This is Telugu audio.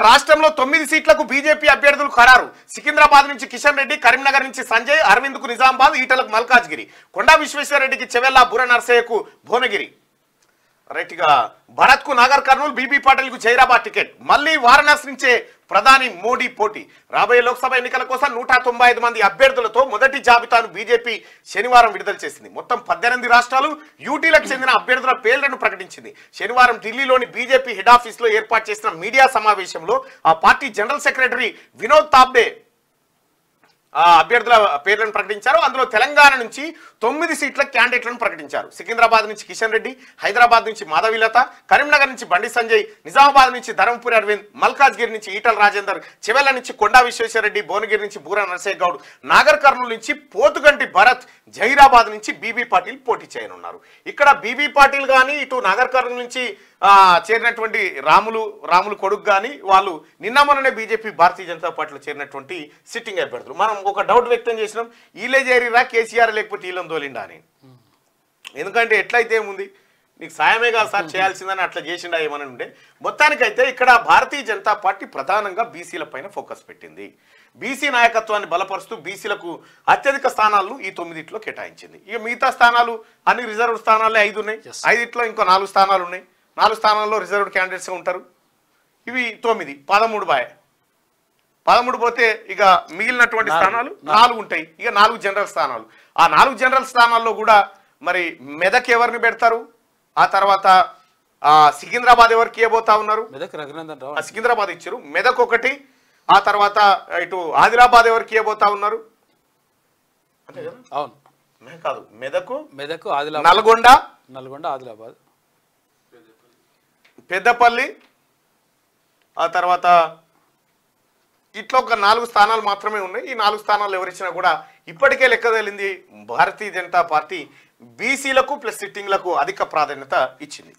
రాష్ట్రంలో 9 సీట్లకు బీజేపీ అభ్యర్థులు ఖరారు. సికింద్రాబాద్ నుంచి కిషన్ రెడ్డి, కరీంనగర్ నుంచి సంజయ్, అరవింద్కు నిజామాబాద్, ఈటలకు మల్కాజ్గిరి, కొండా విశ్వేశ్వరరెడ్డికి చెవెల్లా, బుర్ర నర్సయ్యకు భువనగిరి. రైట్గా భరత్కు నాగర్ కర్నూలు, బీబీ పాటిల్కు జైరాబాద్ టికెట్. మళ్ళీ వారణాసి నుంచే ప్రధాని మోడీ పోటీ. రాబోయే లోక్సభ ఎన్నికల కోసం 195 మంది అభ్యర్థులతో మొదటి జాబితాను బీజేపీ శనివారం విడుదల చేసింది. మొత్తం 18 రాష్ట్రాలు, యూటీలకు చెందిన అభ్యర్థుల పేర్లను ప్రకటించింది. శనివారం ఢిల్లీలోని బీజేపీ హెడ్ ఆఫీస్లో ఏర్పాటు చేసిన మీడియా సమావేశంలో ఆ పార్టీ జనరల్ సెక్రటరీ వినోద్ తాబ్డే అభ్యర్థుల పేర్లను ప్రకటించారు. అందులో తెలంగాణ నుంచి 9 సీట్ల క్యాండిడేట్లను ప్రకటించారు. సికింద్రాబాద్ నుంచి కిషన్ రెడ్డి, హైదరాబాద్ నుంచి మాధవిలత, కరీంనగర్ నుంచి బండి సంజయ్, నిజామాబాద్ నుంచి ధర్మపురి అరవింద్, మల్కాజ్గిరి నుంచి ఈటల రాజేందర్, చెవెళ్ల నుంచి కొండా విశ్వేశ్వరరెడ్డి, భువనగిరి నుంచి బూర నరసయ్య గౌడ్, నాగర్ కర్నూలు నుంచి పోతుగంటి భరత్, జహీరాబాద్ నుంచి బీబీ పాటిల్ పోటీ చేయనున్నారు. ఇక్కడ బీబీ పాటిల్ కానీ ఇటు నాగర్ కర్నూలు నుంచి చేరినటువంటి రాములు కొడుకు కానీ వాళ్ళు నిన్న మొన్ననే బీజేపీ భారతీయ జనతా పార్టీలో చేరినటువంటి సిట్టింగ్ అభ్యర్థులు. మనం ఒక డౌట్ వ్యక్తం చేసినాం, వీళ్ళే చేరిరా కేసీఆర్ లేకపోతే వీళ్ళని తోలిండా అని. ఎందుకంటే ఎట్లయితే ఏముంది, నీకు సాయమే కాదు సార్ చేయాల్సిందని అట్లా చేసిండా ఏమని ఉండే. మొత్తానికైతే ఇక్కడ భారతీయ జనతా పార్టీ ప్రధానంగా బీసీల పైన ఫోకస్ పెట్టింది. బీసీ నాయకత్వాన్ని బలపరుస్తూ బీసీలకు అత్యధిక స్థానాలను ఈ 9 కేటాయించింది. ఇక మిగతా స్థానాలు అన్ని రిజర్వ్ స్థానాలే 5 ఉన్నాయి. 5 ఇంకో 4 స్థానాలు ఉన్నాయి. 4 స్థానాల్లో రిజర్వ్డ్ క్యాండిడేట్స్గా ఉంటారు. ఇవి 9, 13 పోతే ఇక మిగిలినటువంటి స్థానాలు 4 ఉంటాయి. ఇక 4 జనరల్ స్థానాలు. ఆ 4 జనరల్ స్థానాల్లో కూడా మరి మెదక్ ఎవరిని పెడతారు, ఆ తర్వాత సికింద్రాబాద్ ఎవరికి ఇవ్వబోతా ఉన్నారు, సికింద్రాబాద్ ఇచ్చారు, మెదక్ ఒకటి, ఆ తర్వాత ఇటు ఆదిలాబాద్ ఎవరికి ఇవ్వబోతా ఉన్నారు అంతే కదా. అవును కాదు, మెదక్ ఆదిలాబాద్, నల్గొండ ఆదిలాబాద్, పెద్దపల్లి, ఆ తర్వాత ఇట్లా ఒక 4 స్థానాలు మాత్రమే ఉన్నాయి. ఈ 4 స్థానాలు ఎవరిచ్చినా కూడా ఇప్పటికే లెక్క తేలింది భారతీయ జనతా పార్టీ బీసీలకు ప్లస్ సిట్టింగ్లకు అధిక ప్రాధాన్యత ఇచ్చింది.